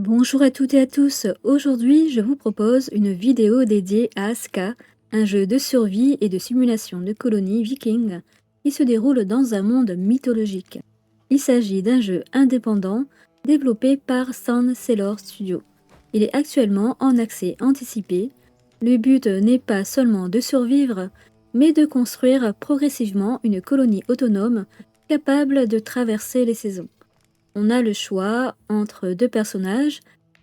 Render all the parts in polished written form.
Bonjour à toutes et à tous, aujourd'hui je vous propose une vidéo dédiée à Aska, un jeu de survie et de simulation de colonies vikings qui se déroule dans un monde mythologique. Il s'agit d'un jeu indépendant développé par Sound Sailor Studio. Il est actuellement en accès anticipé. Le but n'est pas seulement de survivre, mais de construire progressivement une colonie autonome capable de traverser les saisons. On a le choix entre deux personnages,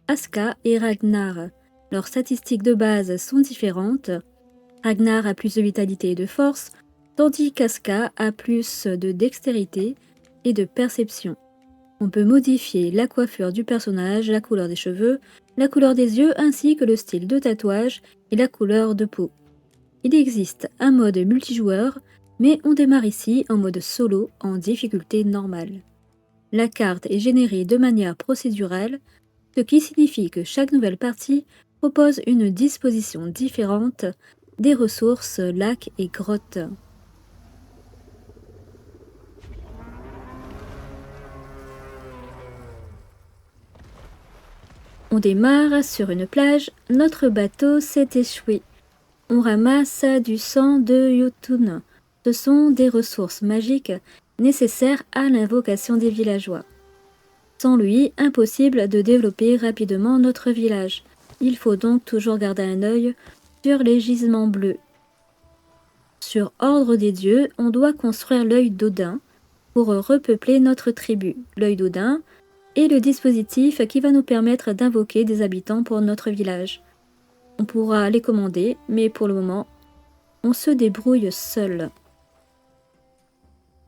Aska et Ragnar. Leurs statistiques de base sont différentes. Ragnar a plus de vitalité et de force, tandis qu'Aska a plus de dextérité et de perception. On peut modifier la coiffure du personnage, la couleur des cheveux, la couleur des yeux ainsi que le style de tatouage et la couleur de peau. Il existe un mode multijoueur, mais on démarre ici en mode solo en difficulté normale. La carte est générée de manière procédurale, ce qui signifie que chaque nouvelle partie propose une disposition différente des ressources, lacs et grottes. On démarre sur une plage, notre bateau s'est échoué. On ramasse du sang de Jotun. Ce sont des ressources magiques nécessaires à l'invocation des villageois. Sans lui, impossible de développer rapidement notre village. Il faut donc toujours garder un œil sur les gisements bleus. Sur ordre des dieux, on doit construire l'œil d'Odin pour repeupler notre tribu. L'œil d'Odin est le dispositif qui va nous permettre d'invoquer des habitants pour notre village. On pourra les commander, mais pour le moment, on se débrouille seul.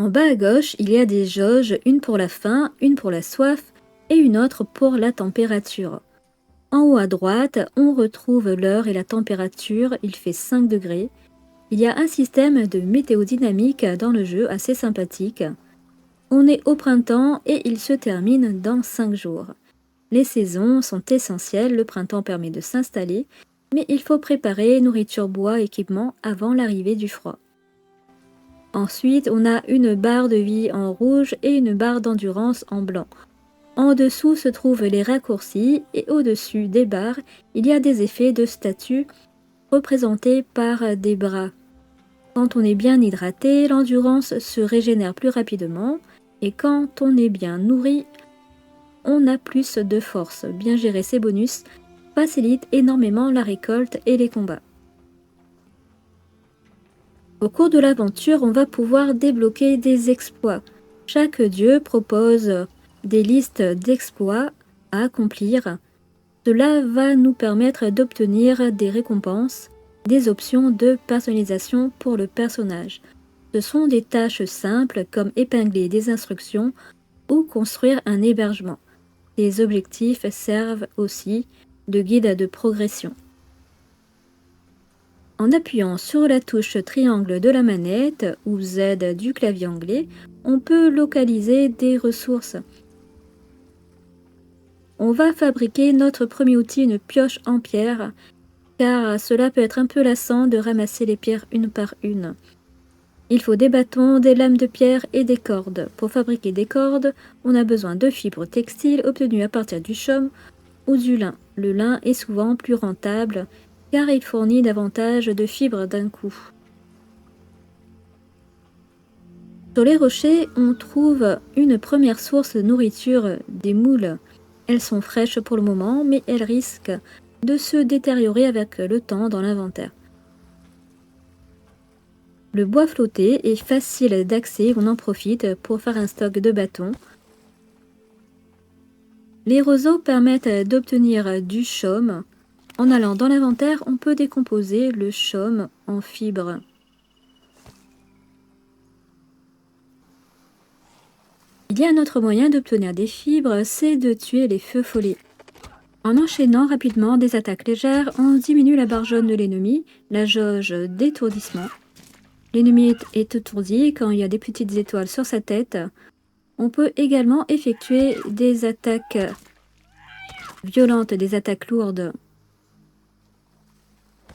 En bas à gauche, il y a des jauges, une pour la faim, une pour la soif et une autre pour la température. En haut à droite, on retrouve l'heure et la température, il fait 5 degrés. Il y a un système de météodynamique dans le jeu assez sympathique. On est au printemps et il se termine dans 5 jours. Les saisons sont essentielles, le printemps permet de s'installer, mais il faut préparer nourriture, bois, équipement avant l'arrivée du froid. Ensuite, on a une barre de vie en rouge et une barre d'endurance en blanc. En dessous se trouvent les raccourcis et au-dessus des barres, il y a des effets de statut représentés par des bras. Quand on est bien hydraté, l'endurance se régénère plus rapidement et quand on est bien nourri, on a plus de force. Bien gérer ses bonus facilite énormément la récolte et les combats. Au cours de l'aventure, on va pouvoir débloquer des exploits. Chaque dieu propose des listes d'exploits à accomplir. Cela va nous permettre d'obtenir des récompenses, des options de personnalisation pour le personnage. Ce sont des tâches simples comme épingler des instructions ou construire un hébergement. Ces objectifs servent aussi de guide de progression. En appuyant sur la touche triangle de la manette ou Z du clavier anglais, on peut localiser des ressources. On va fabriquer notre premier outil, une pioche en pierre, car cela peut être un peu lassant de ramasser les pierres une par une. Il faut des bâtons, des lames de pierre et des cordes. Pour fabriquer des cordes, on a besoin de fibres textiles obtenues à partir du chaume ou du lin. Le lin est souvent plus rentable car il fournit davantage de fibres d'un coup. Sur les rochers, on trouve une première source de nourriture, des moules. Elles sont fraîches pour le moment, mais elles risquent de se détériorer avec le temps dans l'inventaire. Le bois flotté est facile d'accès, on en profite pour faire un stock de bâtons. Les roseaux permettent d'obtenir du chaume. En allant dans l'inventaire, on peut décomposer le chaume en fibres. Il y a un autre moyen d'obtenir des fibres, c'est de tuer les feux follets. En enchaînant rapidement des attaques légères, on diminue la barre jaune de l'ennemi, la jauge d'étourdissement. L'ennemi est étourdi quand il y a des petites étoiles sur sa tête. On peut également effectuer des attaques violentes, des attaques lourdes.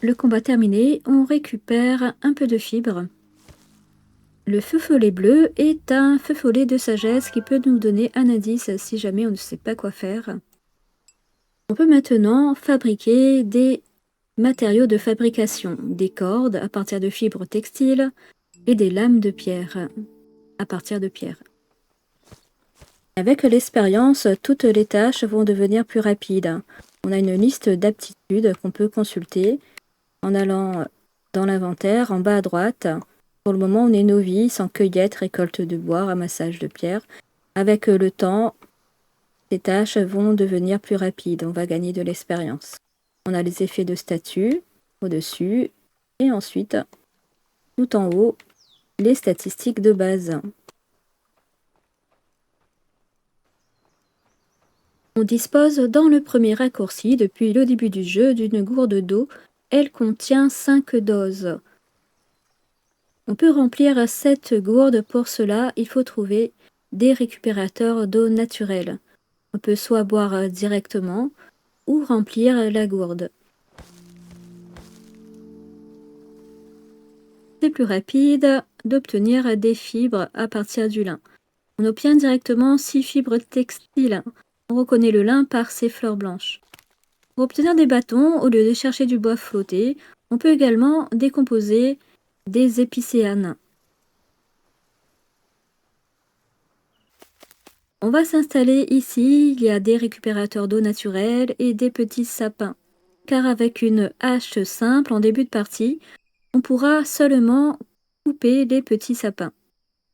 Le combat terminé, on récupère un peu de fibres. Le feu follet bleu est un feu follet de sagesse qui peut nous donner un indice si jamais on ne sait pas quoi faire. On peut maintenant fabriquer des matériaux de fabrication, des cordes à partir de fibres textiles et des lames de pierre à partir de pierre. Avec l'expérience, toutes les tâches vont devenir plus rapides. On a une liste d'aptitudes qu'on peut consulter en allant dans l'inventaire en bas à droite. Pour le moment, on est novice en cueillette, récolte de bois, ramassage de pierre. Avec le temps, ces tâches vont devenir plus rapides. On va gagner de l'expérience. On a les effets de statut au-dessus et ensuite, tout en haut, les statistiques de base. On dispose dans le premier raccourci, depuis le début du jeu, d'une gourde d'eau. Elle contient 5 doses. On peut remplir cette gourde. Pour cela, il faut trouver des récupérateurs d'eau naturelle. On peut soit boire directement ou remplir la gourde. C'est plus rapide d'obtenir des fibres à partir du lin. On obtient directement 6 fibres textiles. On reconnaît le lin par ses fleurs blanches. Pour obtenir des bâtons, au lieu de chercher du bois flotté, on peut également décomposer des épicéanes. On va s'installer ici, il y a des récupérateurs d'eau naturelle et des petits sapins. Car avec une hache simple en début de partie, on pourra seulement couper les petits sapins.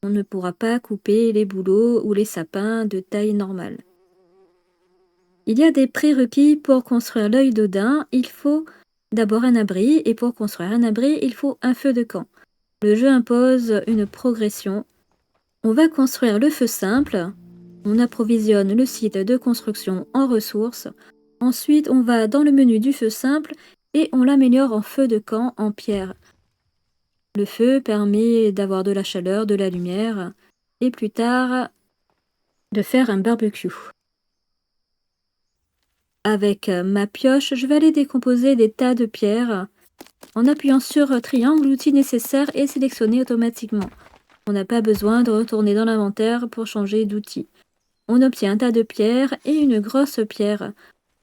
On ne pourra pas couper les bouleaux ou les sapins de taille normale. Il y a des prérequis pour construire l'œil d'Odin. Il faut d'abord un abri, et pour construire un abri, il faut un feu de camp. Le jeu impose une progression. On va construire le feu simple. On approvisionne le site de construction en ressources. Ensuite, on va dans le menu du feu simple et on l'améliore en feu de camp en pierre. Le feu permet d'avoir de la chaleur, de la lumière et plus tard de faire un barbecue. Avec ma pioche, je vais aller décomposer des tas de pierres. En appuyant sur triangle, l'outil nécessaire est sélectionné automatiquement. On n'a pas besoin de retourner dans l'inventaire pour changer d'outil. On obtient un tas de pierres et une grosse pierre.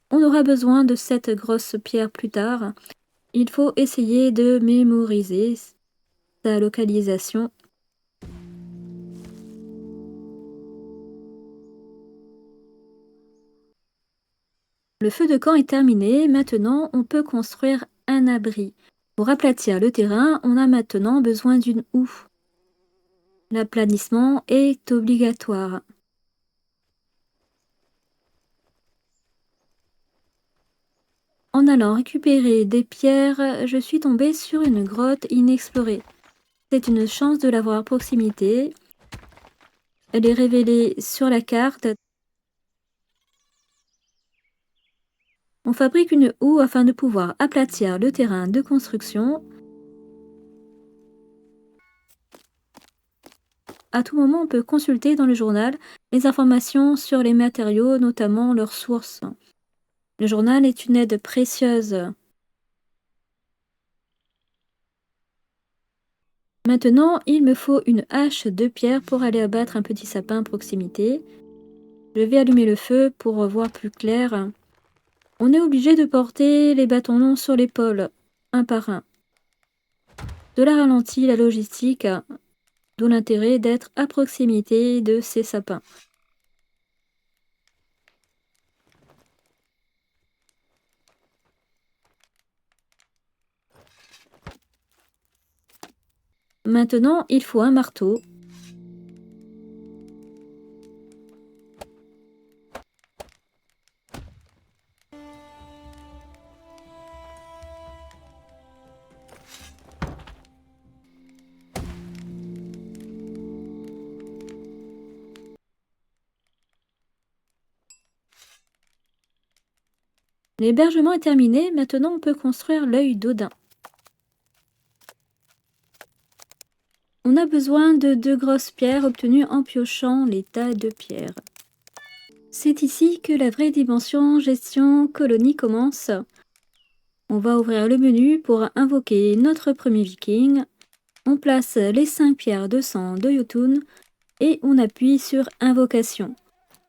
On aura besoin de cette grosse pierre plus tard. Il faut essayer de mémoriser sa localisation. Le feu de camp est terminé. Maintenant, on peut construire un abri. Pour aplatir le terrain, on a maintenant besoin d'une houe. L'aplanissement est obligatoire. En allant récupérer des pierres, je suis tombée sur une grotte inexplorée. C'est une chance de l'avoir à proximité. Elle est révélée sur la carte. On fabrique une houe afin de pouvoir aplatir le terrain de construction. À tout moment, on peut consulter dans le journal les informations sur les matériaux, notamment leurs sources. Le journal est une aide précieuse. Maintenant, il me faut une hache de pierre pour aller abattre un petit sapin à proximité. Je vais allumer le feu pour voir plus clair. On est obligé de porter les bâtons longs sur l'épaule, un par un. Cela ralentit la logistique, d'où l'intérêt d'être à proximité de ces sapins. Maintenant, il faut un marteau. L'hébergement est terminé, maintenant on peut construire l'œil d'Odin. On a besoin de 2 grosses pierres obtenues en piochant les tas de pierres. C'est ici que la vraie dimension gestion colonie commence. On va ouvrir le menu pour invoquer notre premier viking. On place les 5 pierres de sang de Jotun et on appuie sur invocation.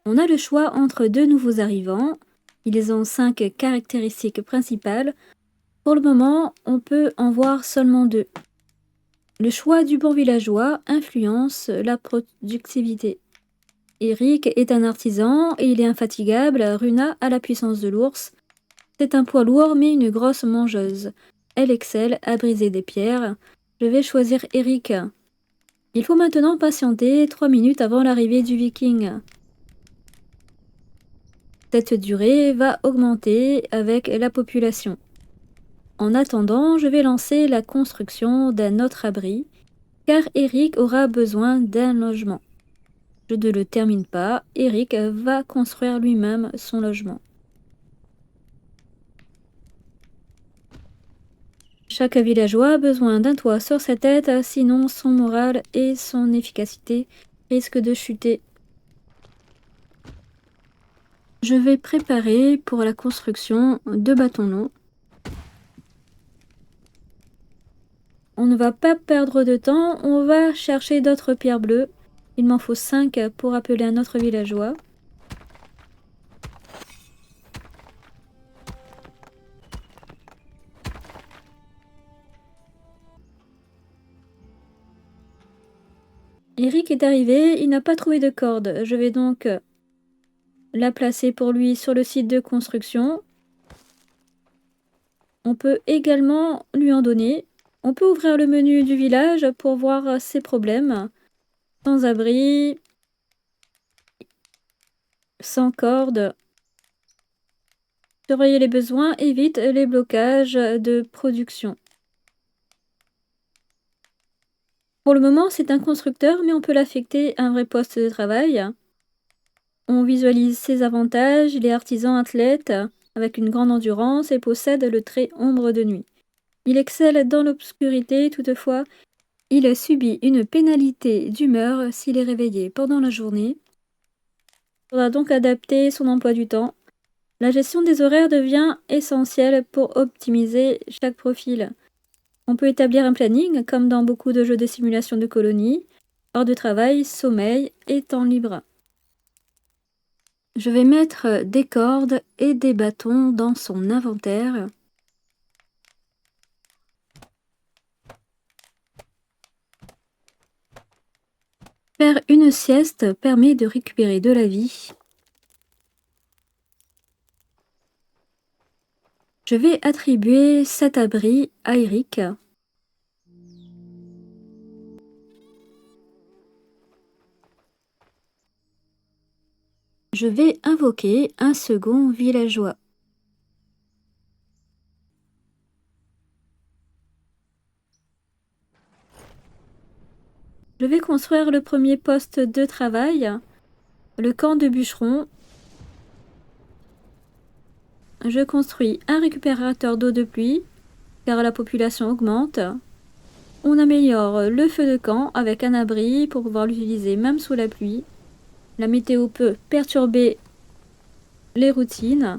On a le choix entre 2 nouveaux arrivants. Ils ont 5 caractéristiques principales. Pour le moment, on peut en voir seulement 2. Le choix du bon villageois influence la productivité. Eric est un artisan et il est infatigable. Runa a la puissance de l'ours. C'est un poids lourd mais une grosse mangeuse. Elle excelle à briser des pierres. Je vais choisir Eric. Il faut maintenant patienter 3 minutes avant l'arrivée du viking. Cette durée va augmenter avec la population. En attendant, je vais lancer la construction d'un autre abri, car Eric aura besoin d'un logement. Je ne le termine pas, Eric va construire lui-même son logement. Chaque villageois a besoin d'un toit sur sa tête, sinon son moral et son efficacité risquent de chuter. Je vais préparer pour la construction 2 bâtons longs. On ne va pas perdre de temps, on va chercher d'autres pierres bleues. Il m'en faut 5 pour appeler un autre villageois. Eric est arrivé, il n'a pas trouvé de corde. Je vais donc la placer pour lui sur le site de construction. On peut également lui en donner. On peut ouvrir le menu du village pour voir ses problèmes. Sans abri, sans corde. Surveiller les besoins évite les blocages de production. Pour le moment, c'est un constructeur, mais on peut l'affecter à un vrai poste de travail. On visualise ses avantages. Il est artisan athlète, avec une grande endurance et possède le trait ombre de nuit. Il excelle dans l'obscurité, toutefois, il subit une pénalité d'humeur s'il est réveillé pendant la journée. Il faudra donc adapter son emploi du temps. La gestion des horaires devient essentielle pour optimiser chaque profil. On peut établir un planning, comme dans beaucoup de jeux de simulation de colonies, heures de travail, sommeil et temps libre. Je vais mettre des cordes et des bâtons dans son inventaire. Faire une sieste permet de récupérer de la vie. Je vais attribuer cet abri à Eric. Je vais invoquer un second villageois. Je vais construire le premier poste de travail, le camp de bûcheron. Je construis un récupérateur d'eau de pluie, car la population augmente. On améliore le feu de camp avec un abri pour pouvoir l'utiliser même sous la pluie. La météo peut perturber les routines.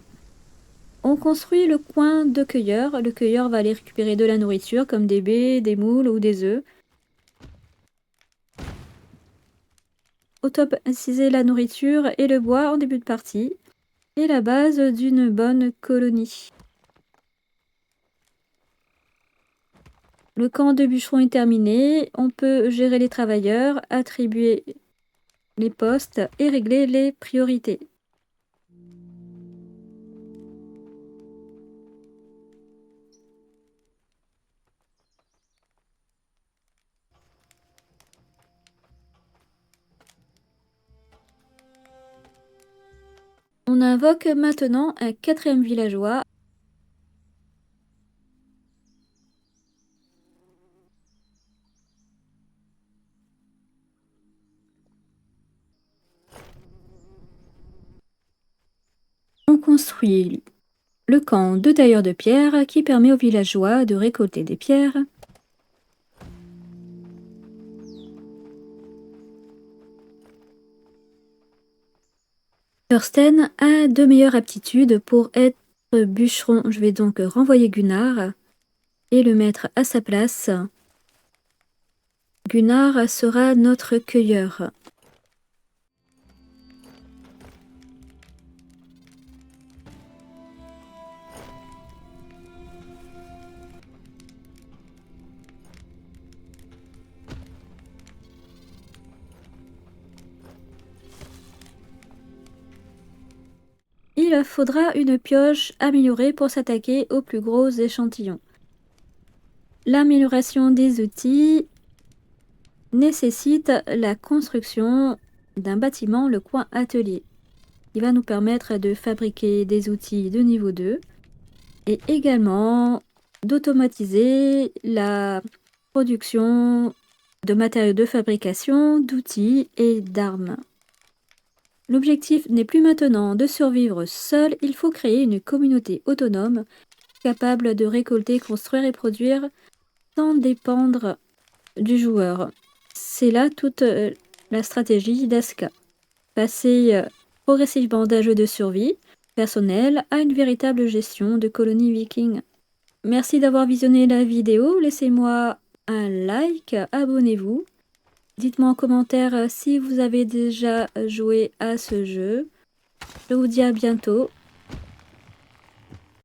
On construit le coin de cueilleur. Le cueilleur va aller récupérer de la nourriture comme des baies, des moules ou des œufs. Automatiser la nourriture et le bois en début de partie est la base d'une bonne colonie. Le camp de bûcheron est terminé. On peut gérer les travailleurs, attribuer les postes et régler les priorités. On invoque maintenant un 4e villageois. On construit le camp de tailleurs de pierre qui permet aux villageois de récolter des pierres. Thorsten a de meilleures aptitudes pour être bûcheron. Je vais donc renvoyer Gunnar et le mettre à sa place. Gunnar sera notre cueilleur. il faudra une pioche améliorée pour s'attaquer aux plus gros échantillons. L'amélioration des outils nécessite la construction d'un bâtiment, le coin atelier, qui va nous permettre de fabriquer des outils de niveau 2 et également d'automatiser la production de matériaux de fabrication, d'outils et d'armes. L'objectif n'est plus maintenant de survivre seul, il faut créer une communauté autonome, capable de récolter, construire et produire sans dépendre du joueur. C'est là toute la stratégie d'Aska. Passer progressivement d'un jeu de survie personnel à une véritable gestion de colonie viking. Merci d'avoir visionné la vidéo, laissez-moi un like, abonnez-vous. Dites-moi en commentaire si vous avez déjà joué à ce jeu. Je vous dis à bientôt.